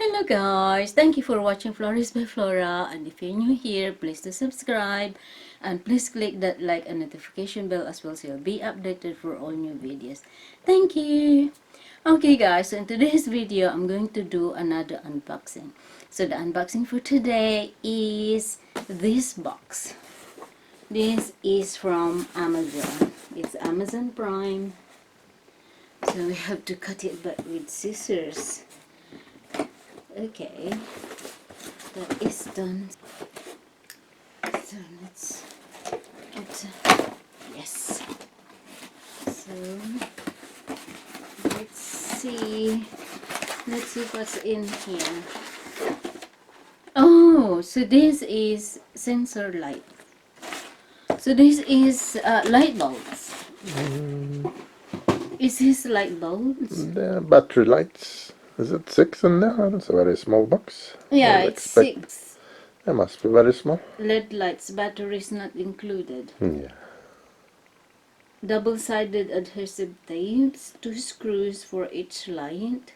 Hello guys, thank you for watching Flourish by Flora, and if you're new here, please do subscribe and please click that like and notification bell as well so you'll be updated for all new videos. Thank you. Okay guys, so in today's video I'm going to do another unboxing. So the unboxing for today is this box. This is from Amazon. It's Amazon Prime. So we have to cut it back with scissors. Okay, that is done. So let's yes. So let's see what's in here. Oh, so this is sensor light. So this is light bulbs. Is this light bulbs? The battery lights. Is it 6 in there? That's a very small box. Yeah, it's 6. They must be very small. LED lights, batteries not included. Yeah. Double-sided adhesive tapes, 2 screws for each light,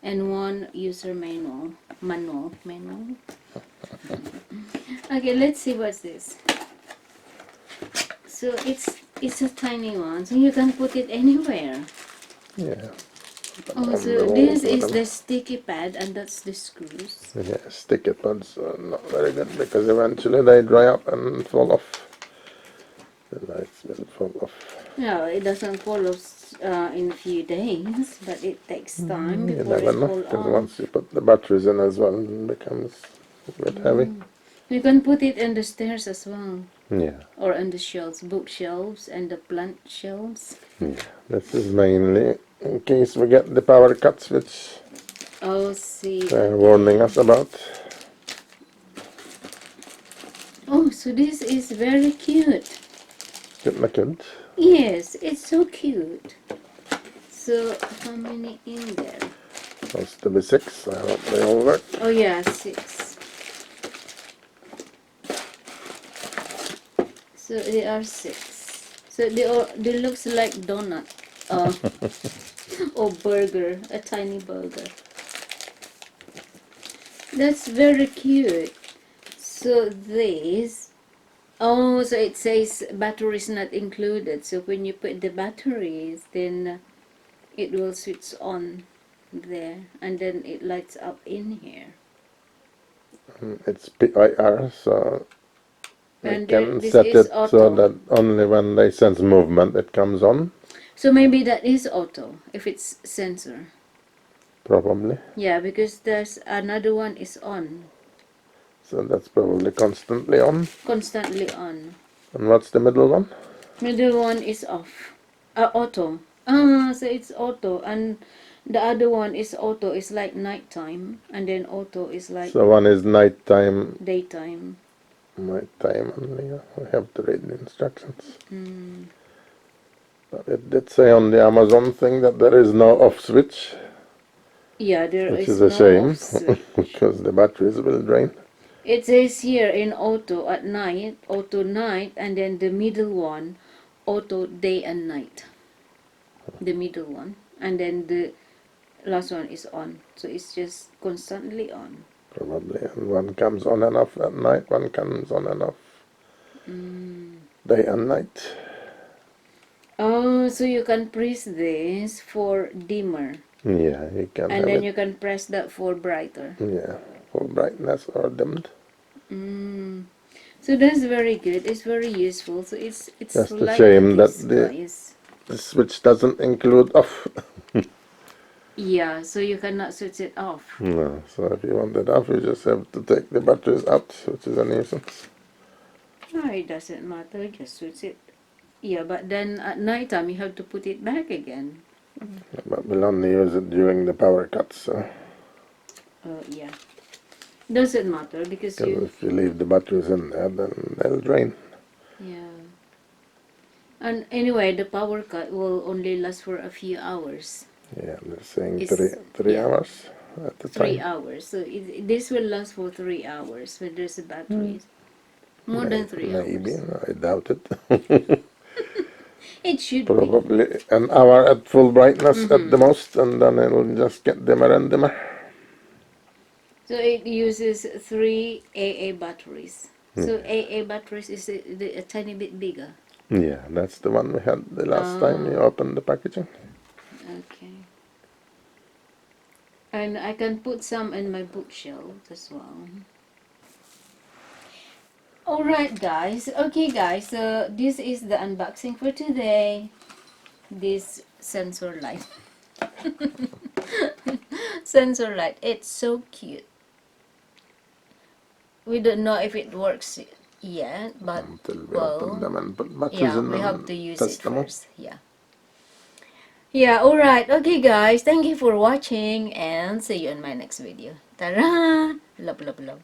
and 1 user manual. Okay, let's see what's this. So it's a tiny one, so you can put it anywhere. Yeah. Oh, so this is the sticky pad, and that's the screws. Yeah, sticky pads are not very good because eventually they dry up and fall off. The lights will fall off. No, it doesn't fall off in a few days, but it takes time You before never it know, falls because off. once you put the batteries in as well, it becomes a bit heavy. You can put it in the stairs as well. Yeah. Or on the shelves, bookshelves and the plant shelves. Yeah. This is mainly in case we get the power cuts, which Oh, see. they're warning us about. Oh, so this is very cute. Good. Yes, it's so cute. So, how many in there? Supposed to be 6. I hope they all work. Oh, yeah, 6. So, they are 6. So, they looks like donut. Or burger, a tiny burger. That's very cute. So this, oh, so it says batteries not included. So when you put the batteries, then it will switch on there, and then it lights up in here. It's PIR, so we And can this set is it auto. so that only when they sense movement it comes on. So maybe that is auto if it's sensor. Probably. Yeah, because there's another one is on. So that's probably constantly on. Constantly on. And what's the middle one? Middle one is off. Auto. So it's auto, and the other one is auto. It's like nighttime, and then auto is like So one is nighttime. daytime. Nighttime only. We have to read the instructions. But it did say on the Amazon thing that there is no off switch. Yeah, there which is is a no shame off switch. because the batteries will drain. It says here in auto at night, auto night, and then the middle one, auto day and night. The middle one, and then the last one is on. So it's just constantly on. Probably. And one comes on and off at night, one comes on and off day and night. Oh, so you can press this for dimmer. Yeah, you can And have then it. you can press that for brighter. Yeah, full brightness or dimmed. So that's very good. It's very useful. So it's Just a like shame that this, the guys. switch doesn't include off. Yeah, so you cannot switch it off. No, so if you want it off, you just have to take the batteries out, which is a nuisance. No, it doesn't matter. Just switch it. Yeah, but then at night time you have to put it back again. But we'll only use it during the power cuts, so. Yeah. Doesn't matter because you... If you leave the batteries in there, then they'll drain. Yeah. And anyway, the power cut will only last for a few hours. Yeah, they're saying It's- three yeah. hours at the 3 time. hours. So this will last for 3 hours when there's a battery. More than 3 Maybe, hours. I doubt it. It should be. Probably an hour at full brightness at the most, and then it'll just get dimmer and dimmer. So it uses 3 AA batteries. So AA batteries is a tiny bit bigger. Yeah, that's the one we had the last time we opened the packaging. Okay. And I can put some in my bookshelf as well. Alright guys, okay guys, so this is the unboxing for today. This sensor light. Sensor light, it's so cute. We don't know if it works yet, but Until we open well, them and put batteries yeah, in we have and to use it test them out. first. Yeah. Yeah, alright. Okay guys, thank you for watching and see you in my next video. Tara! Love, love, love.